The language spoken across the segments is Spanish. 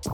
¿Qué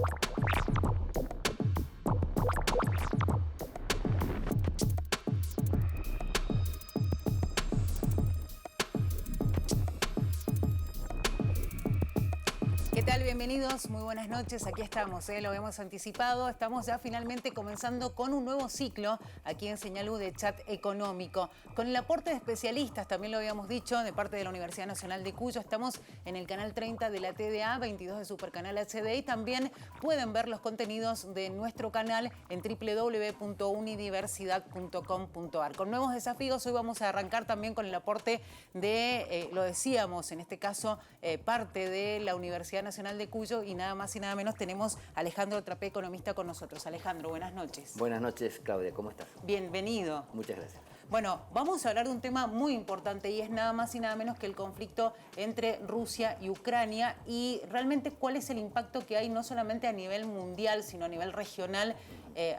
tal? Bienvenidos, muy buenas noches. Aquí estamos, lo habíamos anticipado. Estamos ya finalmente comenzando con un nuevo ciclo aquí en Señal U de Chat Económico. Con el aporte de especialistas, también lo habíamos dicho, de parte de la Universidad Nacional de Cuyo. Estamos en el canal 30 de la TDA, 22 de Supercanal HD y también pueden ver los contenidos de nuestro canal en www.unidiversidad.com.ar. Con nuevos desafíos, hoy vamos a arrancar también con el aporte de, lo decíamos, en este caso, parte de la Universidad Nacional de Cuyo y nada más y nada menos tenemos a Alejandro Trapé, economista, con nosotros. Alejandro, buenas noches. Buenas noches, Claudia, ¿cómo estás? Bienvenido. Muchas gracias. Bueno, vamos a hablar de un tema muy importante y es nada más y nada menos que el conflicto entre Rusia y Ucrania y realmente cuál es el impacto que hay no solamente a nivel mundial, sino a nivel regional,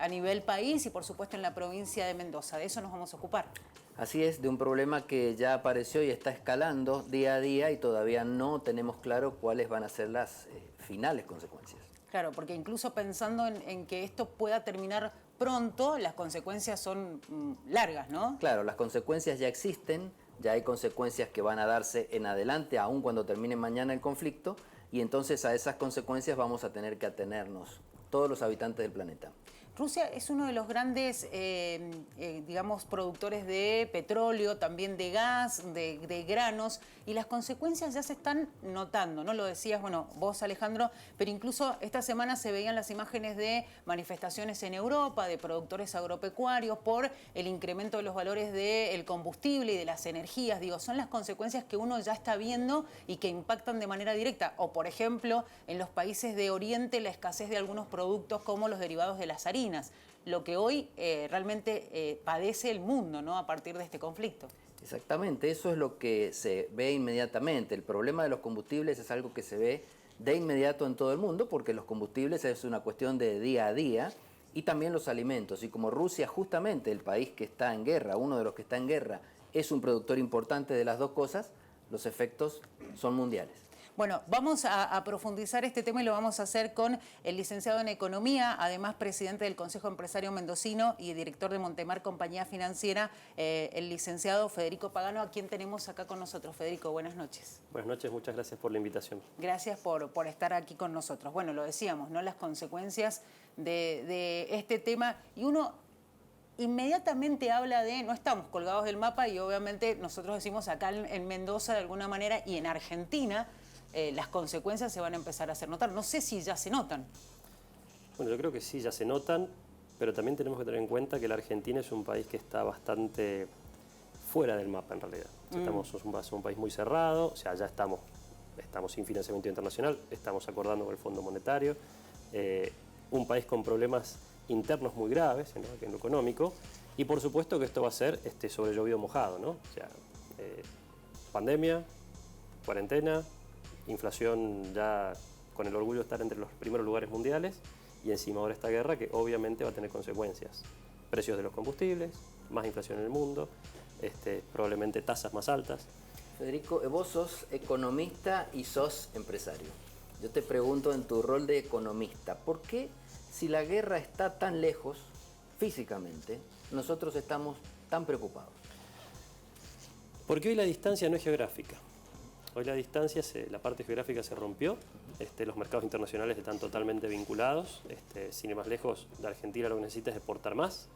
a nivel país y por supuesto en la provincia de Mendoza. De eso nos vamos a ocupar. Así es, de un problema que ya apareció y está escalando día a día y todavía no tenemos claro cuáles van a ser las finales consecuencias. Claro, porque incluso pensando en que esto pueda terminar pronto, las consecuencias son largas, ¿no? Claro, las consecuencias ya existen, ya hay consecuencias que van a darse en adelante, aun cuando termine mañana el conflicto, y entonces a esas consecuencias vamos a tener que atenernos todos los habitantes del planeta. Rusia es uno de los grandes, digamos, productores de petróleo, también de gas, de granos, y las consecuencias ya se están notando, ¿no? Lo decías, bueno, vos, Alejandro, pero incluso esta semana se veían las imágenes de manifestaciones en Europa, de productores agropecuarios, por el incremento de los valores del combustible y de las energías. Digo, son las consecuencias que uno ya está viendo y que impactan de manera directa. O, por ejemplo, en los países de Oriente, la escasez de algunos productos como los derivados de las harinas. Lo que hoy realmente padece el mundo, ¿no? A partir de este conflicto. Exactamente, eso es lo que se ve inmediatamente. El problema de los combustibles es algo que se ve de inmediato en todo el mundo porque los combustibles es una cuestión de día a día y también los alimentos. Y como Rusia, justamente el país que está en guerra, uno de los que está en guerra, es un productor importante de las dos cosas, los efectos son mundiales. Bueno, vamos a profundizar este tema y lo vamos a hacer con el licenciado en Economía, además presidente del Consejo Empresario Mendocino y director de Montemar Compañía Financiera, el licenciado Federico Pagano, a quien tenemos acá con nosotros. Federico, buenas noches. Buenas noches, muchas gracias por la invitación. Gracias por estar aquí con nosotros. Bueno, lo decíamos, ¿no? Las consecuencias de este tema y uno inmediatamente habla de, no estamos colgados del mapa y obviamente nosotros decimos acá en Mendoza de alguna manera y en Argentina, las consecuencias se van a empezar a hacer notar. No sé si ya se notan. Bueno, yo creo que sí, ya se notan, pero también tenemos que tener en cuenta que la Argentina es un país que está bastante fuera del mapa en realidad. Somos un país muy cerrado, o sea, ya estamos sin financiamiento internacional, estamos acordando con el Fondo Monetario, un país con problemas internos muy graves en lo económico, y por supuesto que esto va a ser sobre llovido mojado, ¿no? O sea, pandemia, cuarentena, inflación ya con el orgullo de estar entre los primeros lugares mundiales y encima ahora esta guerra que obviamente va a tener consecuencias. Precios de los combustibles, más inflación en el mundo, probablemente tasas más altas. Federico, vos sos economista y sos empresario. Yo te pregunto en tu rol de economista, ¿por qué si la guerra está tan lejos físicamente, nosotros estamos tan preocupados? Porque hoy la distancia no es geográfica. Hoy la distancia, la parte geográfica se rompió, los mercados internacionales están totalmente vinculados, sin ir más lejos, la Argentina lo que necesita es exportar más,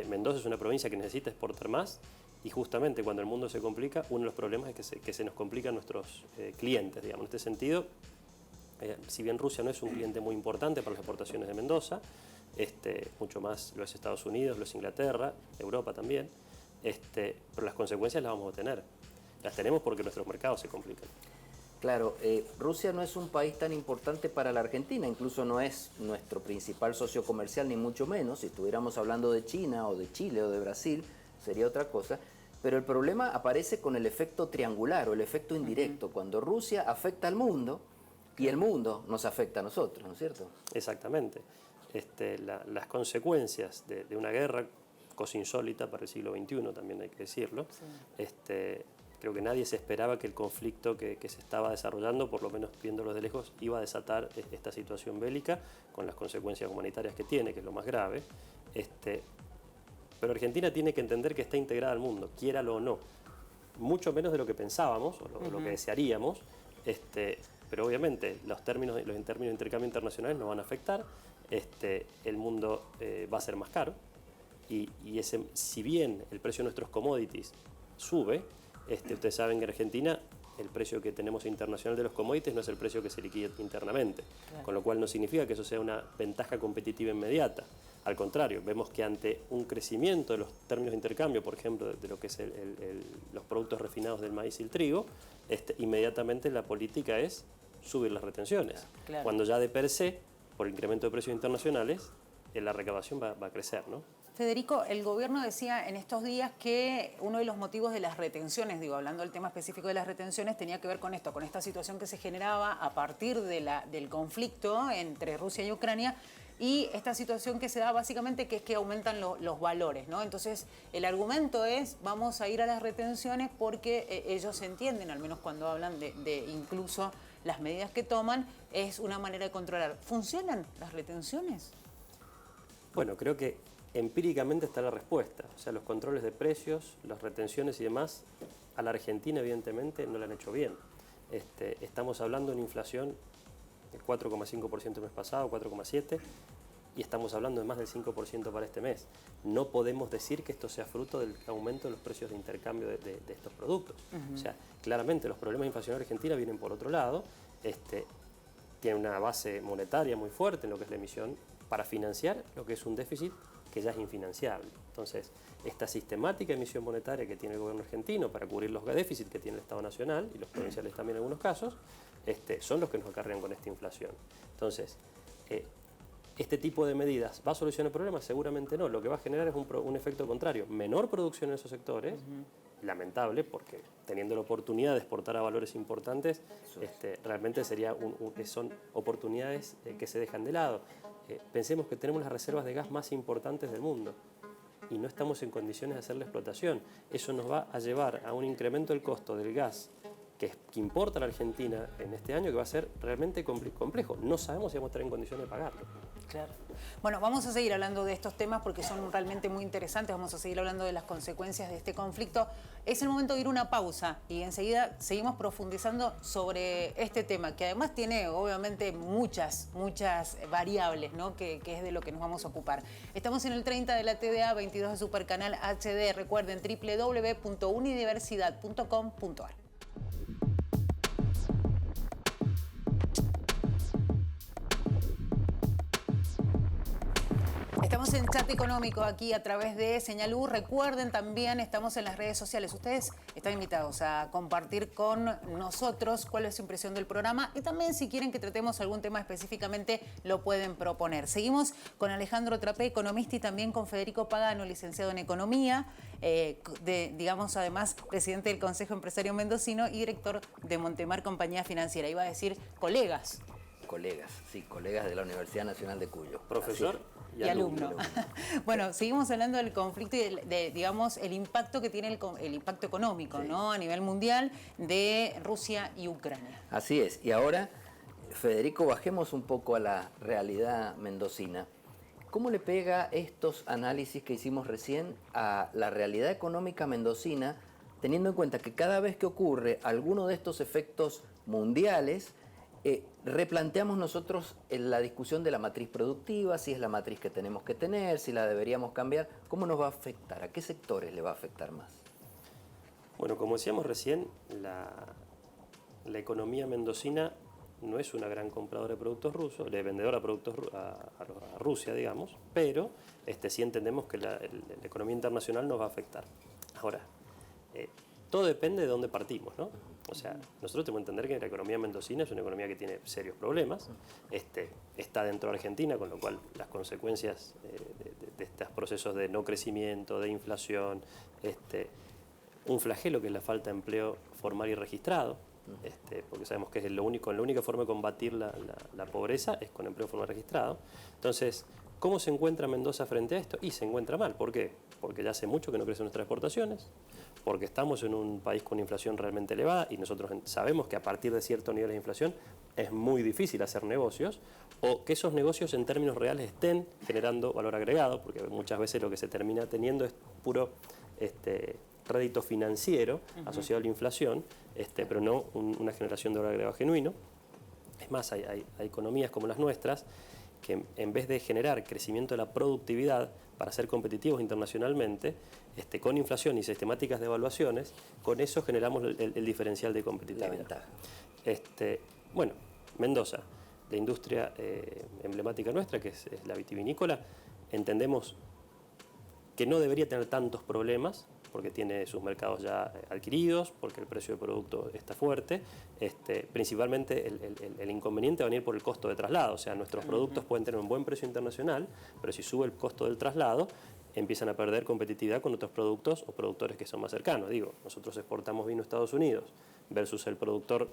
Mendoza es una provincia que necesita exportar más y justamente cuando el mundo se complica, uno de los problemas es que se nos complican nuestros clientes, digamos. En este sentido, si bien Rusia no es un cliente muy importante para las exportaciones de Mendoza, mucho más lo es Estados Unidos, lo es Inglaterra, Europa también, pero las consecuencias las vamos a tener. Las tenemos porque nuestros mercados se complican. Claro, Rusia no es un país tan importante para la Argentina, incluso no es nuestro principal socio comercial, ni mucho menos. Si estuviéramos hablando de China o de Chile o de Brasil, sería otra cosa. Pero el problema aparece con el efecto triangular o el efecto indirecto, cuando Rusia afecta al mundo y el mundo nos afecta a nosotros, ¿no es cierto? Exactamente. Las consecuencias de una guerra, cosa insólita para el siglo XXI, también hay que decirlo, creo que nadie se esperaba que el conflicto que se estaba desarrollando, por lo menos viéndolo de lejos, iba a desatar esta situación bélica con las consecuencias humanitarias que tiene, que es lo más grave. Pero Argentina tiene que entender que está integrada al mundo, quiéralo o no. Mucho menos de lo que pensábamos o lo que desearíamos, pero obviamente los términos de intercambio internacionales nos van a afectar, el mundo va a ser más caro y si bien el precio de nuestros commodities sube, ustedes saben que en Argentina el precio que tenemos internacional de los commodities no es el precio que se liquida internamente, claro. Con lo cual no significa que eso sea una ventaja competitiva inmediata. Al contrario, vemos que ante un crecimiento de los términos de intercambio, por ejemplo, de lo que es los productos refinados del maíz y el trigo, inmediatamente la política es subir las retenciones. Claro. Cuando ya de per se, por incremento de precios internacionales, la recaudación va a crecer, ¿no? Federico, el gobierno decía en estos días que uno de los motivos de las retenciones, hablando del tema específico de las retenciones, tenía que ver con esto, con esta situación que se generaba a partir del conflicto entre Rusia y Ucrania, y esta situación que se da básicamente que es que aumentan los valores, ¿no? Entonces, el argumento es, vamos a ir a las retenciones porque ellos entienden, al menos cuando hablan de incluso las medidas que toman, es una manera de controlar. ¿Funcionan las retenciones? Bueno, creo que empíricamente está la respuesta. O sea, los controles de precios, las retenciones y demás, a la Argentina evidentemente no la han hecho bien. Estamos hablando de una inflación del 4,5% el mes pasado, 4,7%, y estamos hablando de más del 5% para este mes. No podemos decir que esto sea fruto del aumento de los precios de intercambio de estos productos. O sea, claramente los problemas de inflación en Argentina vienen por otro lado. Tiene una base monetaria muy fuerte en lo que es la emisión para financiar lo que es un déficit que ya es infinanciable. Entonces, esta sistemática emisión monetaria que tiene el gobierno argentino para cubrir los déficits que tiene el Estado Nacional, y los provinciales también en algunos casos, son los que nos acarrean con esta inflación. Entonces, ¿este tipo de medidas va a solucionar el problema? Seguramente no. Lo que va a generar es un efecto contrario. Menor producción en esos sectores, lamentable, porque teniendo la oportunidad de exportar a valores importantes, realmente son oportunidades que se dejan de lado. Pensemos que tenemos las reservas de gas más importantes del mundo y no estamos en condiciones de hacer la explotación. Eso nos va a llevar a un incremento del costo del gas que importa la Argentina en este año, que va a ser realmente complejo. No sabemos si vamos a estar en condiciones de pagarlo. Claro. Bueno, vamos a seguir hablando de estos temas porque son realmente muy interesantes. Vamos a seguir hablando de las consecuencias de este conflicto. Es el momento de ir a una pausa y enseguida seguimos profundizando sobre este tema, que además tiene obviamente muchas variables, ¿no? que es de lo que nos vamos a ocupar. Estamos en el 30 de la TDA, 22 de Supercanal HD. Recuerden, www.unidiversidad.com.ar. Estamos en Chat Económico aquí a través de Señal U. Recuerden también, estamos en las redes sociales. Ustedes están invitados a compartir con nosotros cuál es su impresión del programa y también si quieren que tratemos algún tema específicamente lo pueden proponer. Seguimos con Trapé, economista, y también con Federico Pagano, licenciado en Economía, además presidente del Consejo Empresario Mendocino y director de Montemar Compañía Financiera. Iba a decir colegas. Colegas de la Universidad Nacional de Cuyo. Profesor y alumno. Bueno, seguimos hablando del conflicto y el impacto que tiene el impacto económico, sí, ¿no? A nivel mundial de Rusia y Ucrania. Así es. Y ahora, Federico, bajemos un poco a la realidad mendocina. ¿Cómo le pega estos análisis que hicimos recién a la realidad económica mendocina, teniendo en cuenta que cada vez que ocurre alguno de estos efectos mundiales, replanteamos nosotros la discusión de la matriz productiva, si es la matriz que tenemos que tener, si la deberíamos cambiar? ¿Cómo nos va a afectar? ¿A qué sectores le va a afectar más? Bueno, como decíamos recién, la economía mendocina no es una gran compradora de productos rusos, de vendedora de productos a Rusia, digamos, pero sí entendemos que la economía internacional nos va a afectar. Ahora, todo depende de dónde partimos, ¿no? O sea, nosotros tenemos que entender que la economía mendocina es una economía que tiene serios problemas, está dentro de Argentina, con lo cual las consecuencias de estos procesos de no crecimiento, de inflación, un flagelo que es la falta de empleo formal y registrado, porque sabemos que es la única forma de combatir la pobreza es con empleo formal registrado. Entonces, ¿Cómo se encuentra Mendoza frente a esto? Y se encuentra mal. ¿Por qué? Porque ya hace mucho que no crecen nuestras exportaciones, porque estamos en un país con inflación realmente elevada y nosotros sabemos que a partir de cierto nivel de inflación es muy difícil hacer negocios, o que esos negocios en términos reales estén generando valor agregado, porque muchas veces lo que se termina teniendo es puro rédito financiero asociado a la inflación, pero no una generación de valor agregado genuino. Es más, hay economías como las nuestras que en vez de generar crecimiento de la productividad para ser competitivos internacionalmente, con inflación y sistemáticas devaluaciones, con eso generamos el diferencial de competitividad. La ventaja. Bueno, Mendoza, la industria emblemática nuestra, que es la vitivinícola, entendemos que no debería tener tantos problemas, porque tiene sus mercados ya adquiridos, porque el precio del producto está fuerte. Principalmente el inconveniente va a venir por el costo de traslado. O sea, nuestros productos pueden tener un buen precio internacional, pero si sube el costo del traslado, empiezan a perder competitividad con otros productos o productores que son más cercanos. Digo, nosotros exportamos vino a Estados Unidos versus el productor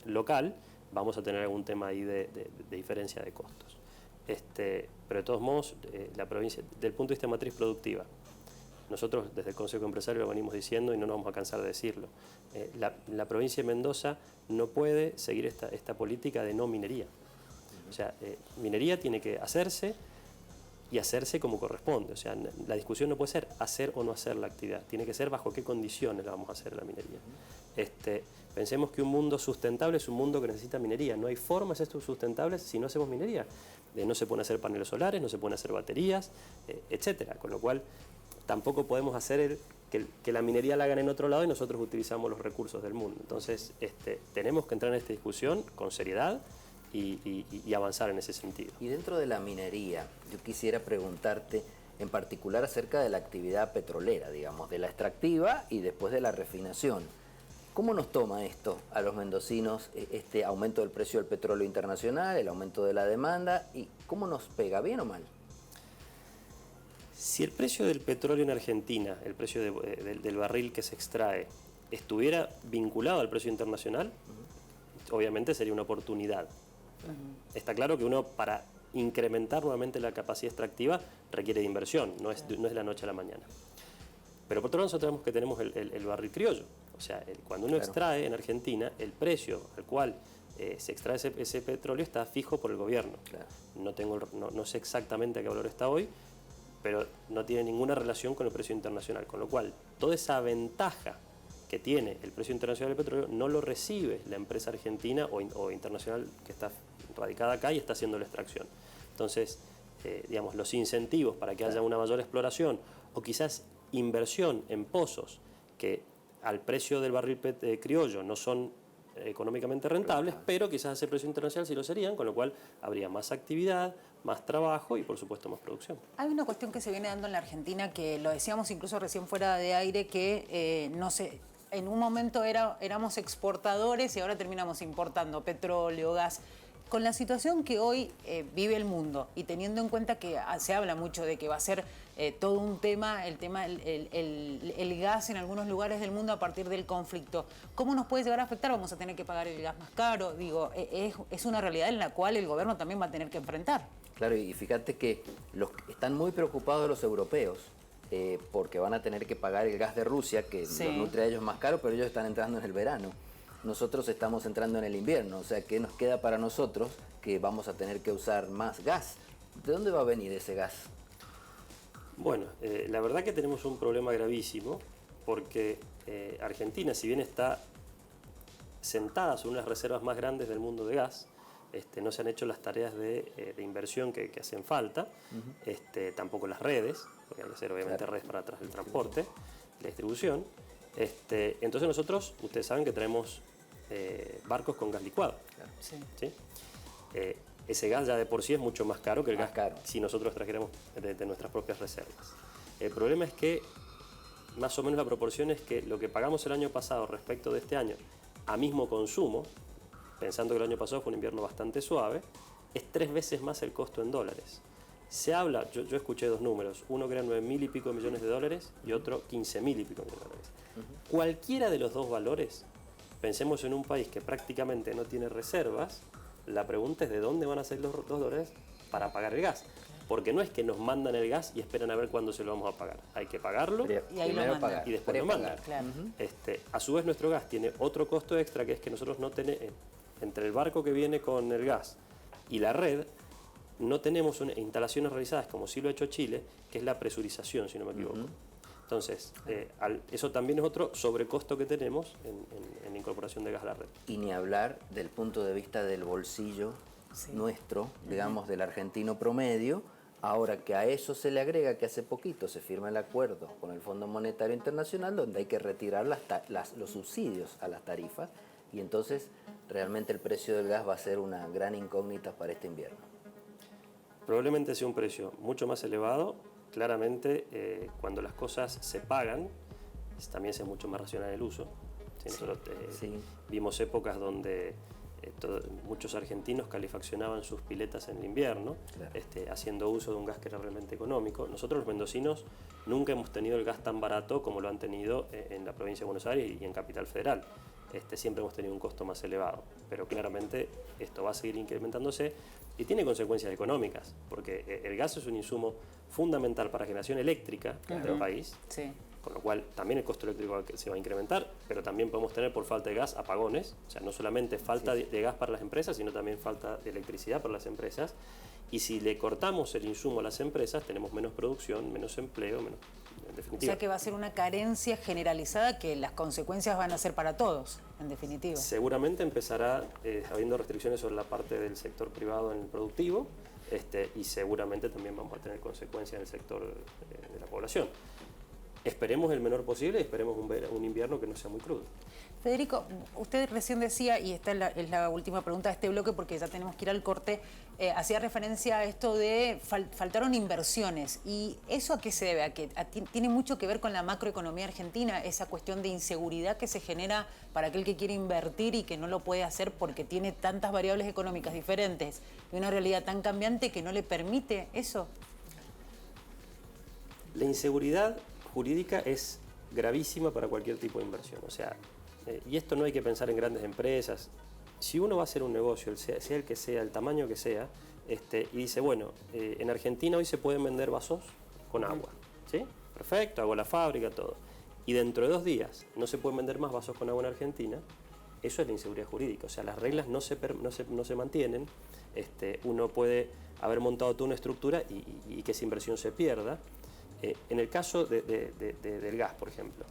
local, vamos a tener algún tema ahí de diferencia de costos. Pero de todos modos, la provincia, del punto de vista de matriz productiva, nosotros desde el Consejo Empresario lo venimos diciendo y no nos vamos a cansar de decirlo. La provincia de Mendoza no puede seguir esta política de no minería. O sea, minería tiene que hacerse y hacerse como corresponde. O sea, la discusión no puede ser hacer o no hacer la actividad. Tiene que ser bajo qué condiciones la vamos a hacer la minería. Pensemos que un mundo sustentable es un mundo que necesita minería. No hay formas de ser sustentables si no hacemos minería. No se pueden hacer paneles solares, no se pueden hacer baterías, etcétera. Con lo cual, tampoco podemos hacer que la minería la hagan en otro lado y nosotros utilizamos los recursos del mundo. Entonces, tenemos que entrar en esta discusión con seriedad y avanzar en ese sentido. Y dentro de la minería, yo quisiera preguntarte en particular acerca de la actividad petrolera, digamos, de la extractiva y después de la refinación. ¿Cómo nos toma esto a los mendocinos, este aumento del precio del petróleo internacional, el aumento de la demanda, y cómo nos pega, bien o mal? Si el precio del petróleo en Argentina, el precio del barril que se extrae, estuviera vinculado al precio internacional, obviamente sería una oportunidad. Está claro que uno, para incrementar nuevamente la capacidad extractiva, requiere de inversión, no es de la noche a la mañana. Pero por otro lado, nosotros tenemos el barril criollo. O sea, cuando uno extrae en Argentina, el precio al cual se extrae ese petróleo está fijo por el gobierno. No sé exactamente a qué valor está hoy, pero no tiene ninguna relación con el precio internacional. Con lo cual, toda esa ventaja que tiene el precio internacional del petróleo no lo recibe la empresa argentina o internacional que está radicada acá y está haciendo la extracción. Entonces, digamos, los incentivos para que haya una mayor exploración o quizás inversión en pozos que al precio del barril criollo no son económicamente rentables, pero quizás a ese precio internacional sí lo serían, con lo cual habría más actividad, más trabajo y por supuesto más producción. Hay una cuestión que se viene dando en la Argentina que lo decíamos incluso recién fuera de aire, que no sé, en un momento éramos exportadores y ahora terminamos importando petróleo, gas. Con la situación que hoy vive el mundo y teniendo en cuenta que se habla mucho de que va a ser todo un tema, el gas en algunos lugares del mundo a partir del conflicto, ¿cómo nos puede llegar a afectar? ¿Vamos a tener que pagar el gas más caro? Digo, es una realidad en la cual el gobierno también va a tener que enfrentar. Claro, y fíjate que están muy preocupados los europeos porque van a tener que pagar el gas de Rusia, que los nutre a ellos más caro, pero ellos están entrando en el verano. Nosotros estamos entrando en el invierno, o sea, ¿qué nos queda para nosotros? Que vamos a tener que usar más gas. ¿De dónde va a venir ese gas? Bueno, la verdad que tenemos un problema gravísimo porque Argentina, si bien está sentada sobre unas reservas más grandes del mundo de gas, no se han hecho las tareas de inversión que hacen falta, tampoco las redes, porque hay que hacer obviamente redes para atrás del transporte, la distribución. Entonces nosotros, ustedes saben que traemos barcos con gas licuado. Sí. ¿Sí? Ese gas ya de por sí es mucho más caro que el gas caro si nosotros trajéramos de nuestras propias reservas. El problema es que más o menos la proporción es que lo que pagamos el año pasado respecto de este año a mismo consumo, pensando que el año pasado fue un invierno bastante suave, es 3 veces más el costo en dólares. Se habla, yo escuché 2 números, uno que era 9.000 y pico millones de dólares y otro 15.000 y pico millones de dólares. Cualquiera de los dos valores, pensemos en un país que prácticamente no tiene reservas, la pregunta es de dónde van a salir los $2 para pagar el gas. porque no es que nos mandan el gas y esperan a ver cuándo se lo vamos a pagar. Hay que pagarlo Y ahí lo mandan. y después lo mandan. Claro. A su vez, nuestro gas tiene otro costo extra, que es que nosotros no tenemos, entre el barco que viene con el gas y la red, no tenemos instalaciones realizadas, como sí lo ha hecho Chile, que es la presurización, si no me equivoco. Entonces, eso también es otro sobrecosto que tenemos en la incorporación de gas a la red. Y ni hablar del punto de vista del bolsillo nuestro, digamos, del argentino promedio. Ahora que a eso se le agrega que hace poquito se firma el acuerdo con el Fondo Monetario Internacional, donde hay que retirar los subsidios a las tarifas, y entonces realmente el precio del gas va a ser una gran incógnita para este invierno. Probablemente sea un precio mucho más elevado. Claramente, cuando las cosas se pagan, también se es mucho más racional el uso. ¿Sí? Nosotros vimos épocas donde muchos argentinos calefaccionaban sus piletas en el invierno, haciendo uso de un gas que era realmente económico. Nosotros los mendocinos nunca hemos tenido el gas tan barato como lo han tenido en la provincia de Buenos Aires y en Capital Federal. Siempre hemos tenido un costo más elevado, pero claramente esto va a seguir incrementándose y tiene consecuencias económicas, porque el gas es un insumo fundamental para generación eléctrica del país, con lo cual también el costo eléctrico se va a incrementar, pero también podemos tener por falta de gas apagones, o sea, no solamente falta de gas para las empresas, sino también falta de electricidad para las empresas, y si le cortamos el insumo a las empresas, tenemos menos producción, menos empleo, menos, en definitiva. O sea que va a ser una carencia generalizada que las consecuencias van a ser para todos, en definitiva. Seguramente empezará habiendo restricciones sobre la parte del sector privado en el productivo, y seguramente también vamos a tener consecuencias en el sector de la población. Esperemos el menor posible y esperemos un invierno que no sea muy crudo. Federico, usted recién decía, y esta es la última pregunta de este bloque porque ya tenemos que ir al corte, hacía referencia a esto de faltaron inversiones. ¿Y eso a qué se debe? ¿Tiene mucho que ver con la macroeconomía argentina, esa cuestión de inseguridad que se genera para aquel que quiere invertir y que no lo puede hacer porque tiene tantas variables económicas diferentes y una realidad tan cambiante que no le permite eso? La inseguridad jurídica es gravísima para cualquier tipo de inversión. O sea, y esto no hay que pensar en grandes empresas. Si uno va a hacer un negocio, sea el que sea, el tamaño que sea, y dice, bueno, en Argentina hoy se pueden vender vasos con agua, ¿sí? Perfecto, hago la fábrica, todo. Y dentro de 2 días no se pueden vender más vasos con agua en Argentina, eso es la inseguridad jurídica. O sea, las reglas no se mantienen, uno puede haber montado toda una estructura y que esa inversión se pierda. En el caso del gas, por ejemplo,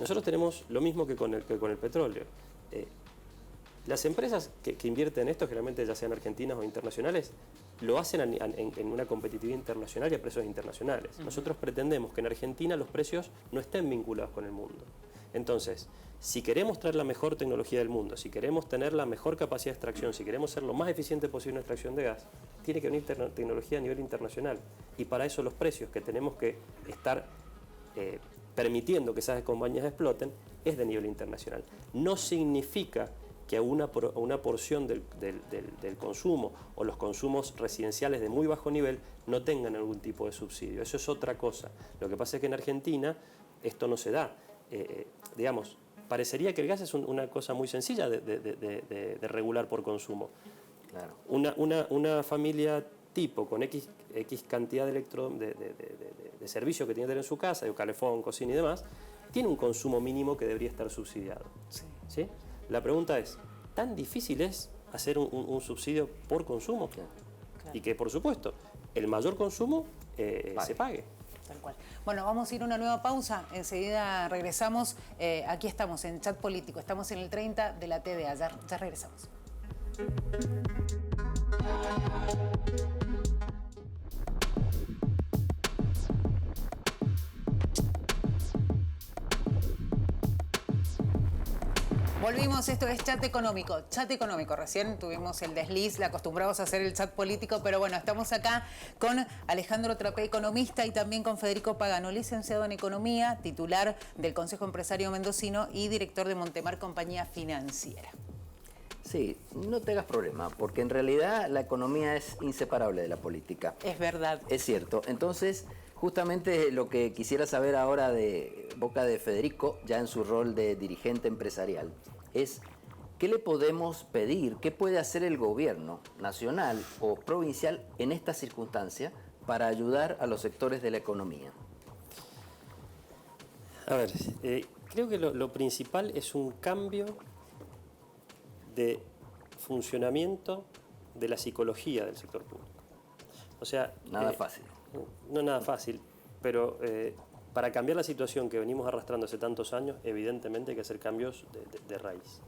nosotros tenemos lo mismo que con el petróleo. Las empresas que invierten en esto, generalmente ya sean argentinas o internacionales, lo hacen en una competitividad internacional y a precios internacionales. Nosotros pretendemos que en Argentina los precios no estén vinculados con el mundo. Entonces, si queremos traer la mejor tecnología del mundo, si queremos tener la mejor capacidad de extracción, si queremos ser lo más eficiente posible en la extracción de gas, tiene que venir tecnología a nivel internacional. Y para eso los precios que tenemos que estar permitiendo que esas compañías exploten es de nivel internacional. No significa que a una porción del consumo o los consumos residenciales de muy bajo nivel no tengan algún tipo de subsidio. Eso es otra cosa. Lo que pasa es que en Argentina esto no se da. Digamos, parecería que el gas es una cosa muy sencilla de regular por consumo. Claro. Una familia tipo con X cantidad de servicios que tiene que tener en su casa, de calefón, cocina y demás, tiene un consumo mínimo que debería estar subsidiado. ¿Sí? La pregunta es, ¿tan difícil es hacer un subsidio por consumo? Claro. Y que, por supuesto, el mayor consumo se pague. Tal cual. Bueno, vamos a ir a una nueva pausa. Enseguida regresamos. Aquí estamos en Chat Político. Estamos en el 30 de la TDA. Ya regresamos. Volvimos, esto es Chat Económico. Chat Económico, recién tuvimos el desliz, le acostumbramos a hacer el chat político, pero bueno, estamos acá con Alejandro Trapey, economista, y también con Federico Pagano, licenciado en Economía, titular del Consejo Empresario Mendocino y director de Montemar Compañía Financiera. Sí, no te hagas problema, porque en realidad la economía es inseparable de la política. Es verdad. Es cierto. Entonces, justamente lo que quisiera saber ahora de boca de Federico, ya en su rol de dirigente empresarial, es ¿qué le podemos pedir? ¿Qué puede hacer el gobierno nacional o provincial en esta circunstancia para ayudar a los sectores de la economía? A ver, creo que lo principal es un cambio de funcionamiento de la psicología del sector público. O sea, Nada fácil. No es nada fácil, pero para cambiar la situación que venimos arrastrando hace tantos años, evidentemente hay que hacer cambios de raíz.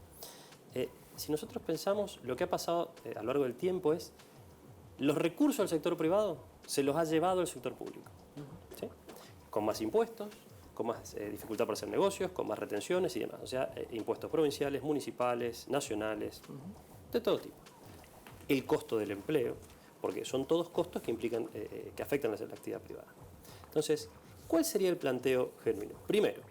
Si nosotros pensamos, lo que ha pasado a lo largo del tiempo es, los recursos del sector privado se los ha llevado el sector público, ¿sí? Con más impuestos, con más dificultad para hacer negocios, con más retenciones y demás. O sea, impuestos provinciales, municipales, nacionales, de todo tipo. El costo del empleo, porque son todos costos que implican, que afectan a la actividad privada. Entonces, ¿cuál sería el planteo genuino? Primero,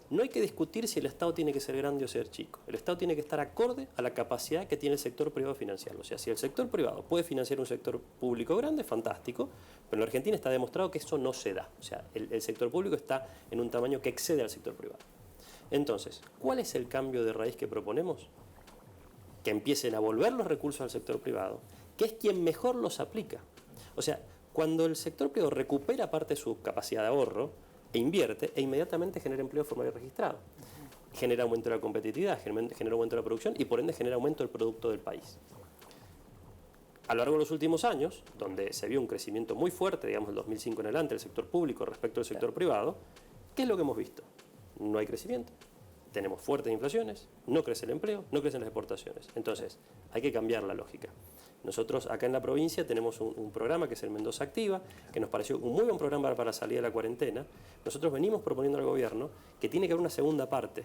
no hay que discutir si el Estado tiene que ser grande o ser chico. El Estado tiene que estar acorde a la capacidad que tiene el sector privado de financiarlo. O sea, si el sector privado puede financiar un sector público grande, fantástico, pero en Argentina está demostrado que eso no se da. O sea, el sector público está en un tamaño que excede al sector privado. Entonces, ¿cuál es el cambio de raíz que proponemos? Que empiecen a volver los recursos al sector privado, que es quien mejor los aplica. O sea, cuando el sector privado recupera parte de su capacidad de ahorro e invierte, e inmediatamente genera empleo formal y registrado. Genera aumento de la competitividad, genera aumento de la producción y por ende genera aumento del producto del país. A lo largo de los últimos años, donde se vio un crecimiento muy fuerte, digamos, del 2005 en adelante, del sector público respecto al sector privado, ¿qué es lo que hemos visto? No hay crecimiento. Tenemos fuertes inflaciones, no crece el empleo, no crecen las exportaciones. Entonces, hay que cambiar la lógica. Nosotros acá en la provincia tenemos un programa que es el Mendoza Activa, que nos pareció un muy buen programa para la salida de la cuarentena. Nosotros venimos proponiendo al gobierno que tiene que haber una segunda parte,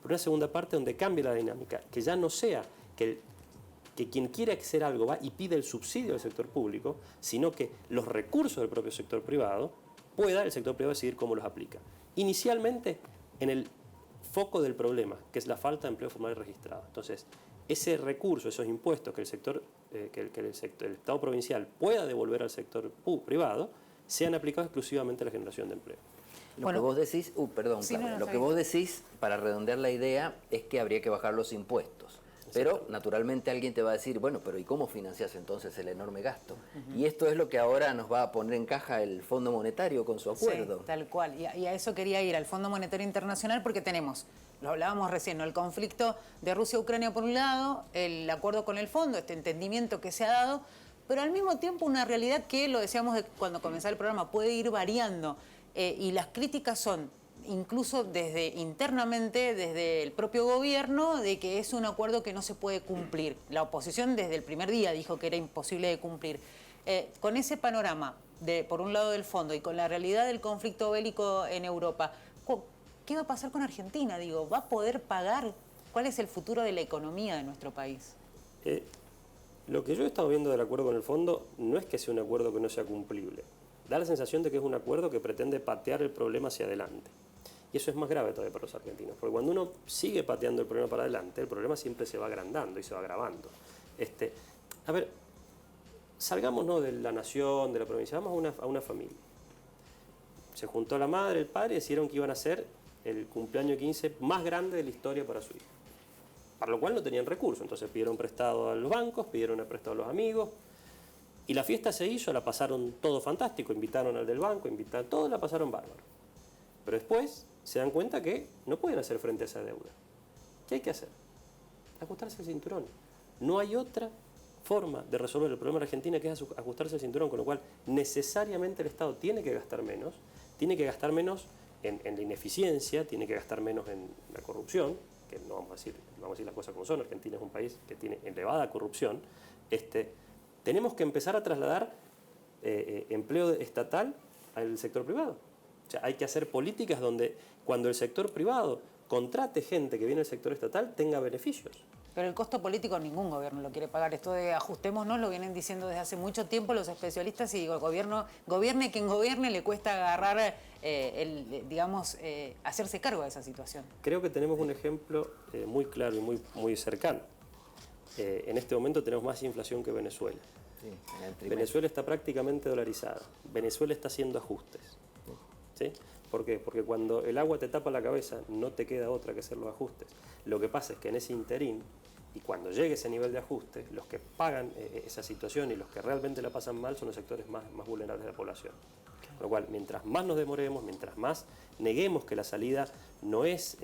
pero una segunda parte donde cambie la dinámica, que ya no sea que quien quiere hacer algo va y pide el subsidio del sector público, sino que los recursos del propio sector privado pueda el sector privado decidir cómo los aplica. Inicialmente, en el foco del problema, que es la falta de empleo formal y registrado. Entonces, ese recurso, esos impuestos que el Estado provincial pueda devolver al sector privado, sean aplicados exclusivamente a la generación de empleo. Lo que vos decís, Sí, no, lo que vos decís, para redondear la idea, es que habría que bajar los impuestos. Pero naturalmente alguien te va a decir, bueno, pero ¿y cómo financias entonces el enorme gasto? Y esto es lo que ahora nos va a poner en caja el Fondo Monetario con su acuerdo. Sí, tal cual. Y a eso quería ir, al Fondo Monetario Internacional, porque tenemos, lo hablábamos recién, ¿no? El conflicto de Rusia-Ucrania por un lado, el acuerdo con el fondo, este entendimiento que se ha dado, pero al mismo tiempo una realidad que, lo decíamos cuando comenzaba el programa, puede ir variando. Y las críticas son, incluso desde internamente, desde el propio gobierno, de que es un acuerdo que no se puede cumplir. La oposición desde el primer día dijo que era imposible de cumplir. Con ese panorama, por un lado del fondo, y con la realidad del conflicto bélico en Europa, ¿qué va a pasar con Argentina? Digo, ¿va a poder pagar? ¿Cuál es el futuro de la economía de nuestro país? Lo que yo he estado viendo del acuerdo con el fondo no es que sea un acuerdo que no sea cumplible. Da la sensación de que es un acuerdo que pretende patear el problema hacia adelante. Y eso es más grave todavía para los argentinos, porque cuando uno sigue pateando el problema para adelante, el problema siempre se va agrandando y se va agravando. A ver, salgamos no de la nación, de la provincia, vamos a una familia. Se juntó la madre, el padre y decidieron que iban a hacer el cumpleaños 15 más grande de la historia para su hijo. Para lo cual no tenían recursos, entonces pidieron prestado a los bancos, pidieron prestado a los amigos, y la fiesta se hizo, la pasaron todo fantástico, invitaron al del banco, invitaron, todos la pasaron bárbaro. Pero después se dan cuenta que no pueden hacer frente a esa deuda. ¿Qué hay que hacer? Ajustarse el cinturón. No hay otra forma de resolver el problema de Argentina que es ajustarse el cinturón, con lo cual necesariamente el Estado tiene que gastar menos en la ineficiencia, tiene que gastar menos en la corrupción, que no vamos a decir las cosas como son. Argentina es un país que tiene elevada corrupción. Tenemos que empezar a trasladar empleo estatal al sector privado. O sea, hay que hacer políticas donde cuando el sector privado contrate gente que viene del sector estatal tenga beneficios. Pero el costo político ningún gobierno lo quiere pagar. Esto de ajustémonos lo vienen diciendo desde hace mucho tiempo los especialistas, y digo, gobierne quien gobierne, le cuesta agarrar, hacerse cargo de esa situación. Creo que tenemos un ejemplo muy claro y muy cercano. En este momento tenemos más inflación que Venezuela. Sí, Venezuela está prácticamente dolarizada. Venezuela está haciendo ajustes. ¿Sí? ¿Por qué? Porque cuando el agua te tapa la cabeza no te queda otra que hacer los ajustes. Lo que pasa es que en ese interín Y cuando llegue ese nivel de ajuste, los que pagan esa situación y los que realmente la pasan mal son los sectores más vulnerables de la población. Con lo cual, mientras más nos demoremos, mientras más neguemos que la salida no es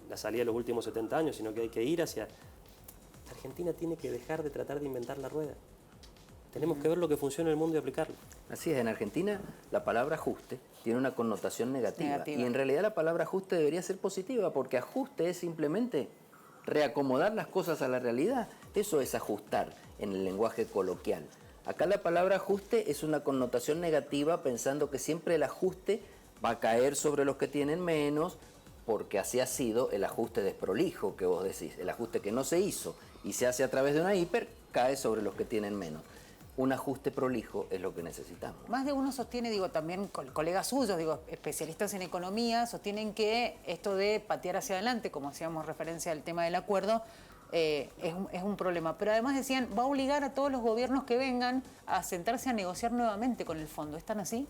la salida de los últimos 70 años, sino que hay que ir hacia... Argentina tiene que dejar de tratar de inventar la rueda. Tenemos que ver lo que funciona en el mundo y aplicarlo. Así es, en Argentina la palabra ajuste tiene una connotación negativa. Y en realidad la palabra ajuste debería ser positiva, porque ajuste es simplemente reacomodar las cosas a la realidad. Eso es ajustar en el lenguaje coloquial. Acá la palabra ajuste es una connotación negativa, pensando que siempre el ajuste va a caer sobre los que tienen menos, porque así ha sido el ajuste desprolijo que vos decís. El ajuste que no se hizo y se hace a través de una hiper, cae sobre los que tienen menos. Un ajuste prolijo es lo que necesitamos. Más de uno sostiene, digo, también colegas suyos, digo, especialistas en economía, sostienen que esto de patear hacia adelante, como hacíamos referencia al tema del acuerdo, es un problema. Pero además decían, va a obligar a todos los gobiernos que vengan a sentarse a negociar nuevamente con el fondo. ¿Están así?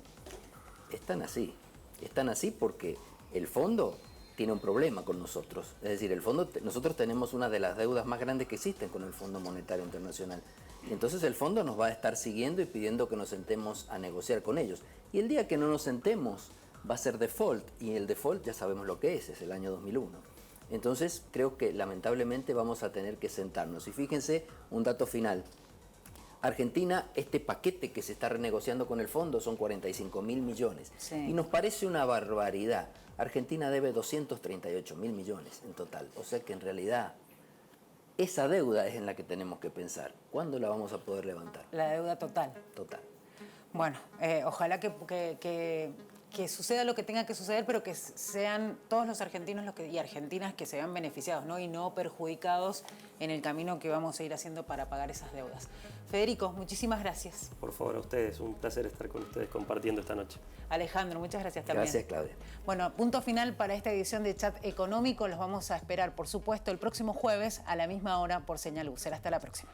Están así. Están así porque el fondo tiene un problema con nosotros. Es decir, el fondo, nosotros tenemos una de las deudas más grandes que existen con el Fondo Monetario Internacional. Y entonces el fondo nos va a estar siguiendo y pidiendo que nos sentemos a negociar con ellos. Y el día que no nos sentemos va a ser default. Y el default ya sabemos lo que es el año 2001. Entonces creo que lamentablemente vamos a tener que sentarnos. Y fíjense, un dato final. Argentina, este paquete que se está renegociando con el fondo son 45.000 millones. Sí. Y nos parece una barbaridad. Argentina debe 238.000 millones en total. O sea que en realidad esa deuda es en la que tenemos que pensar. ¿Cuándo la vamos a poder levantar? La deuda total. Total. Bueno, ojalá que suceda lo que tenga que suceder, pero que sean todos los argentinos y argentinas que se vean beneficiados, ¿no? Y no perjudicados en el camino que vamos a ir haciendo para pagar esas deudas. Federico, muchísimas gracias. Por favor, a ustedes, un placer estar con ustedes compartiendo esta noche. Alejandro, muchas gracias también. Gracias, Claudia. Bueno, punto final para esta edición de Chat Económico. Los vamos a esperar, por supuesto, el próximo jueves a la misma hora por Señal U. Será hasta la próxima.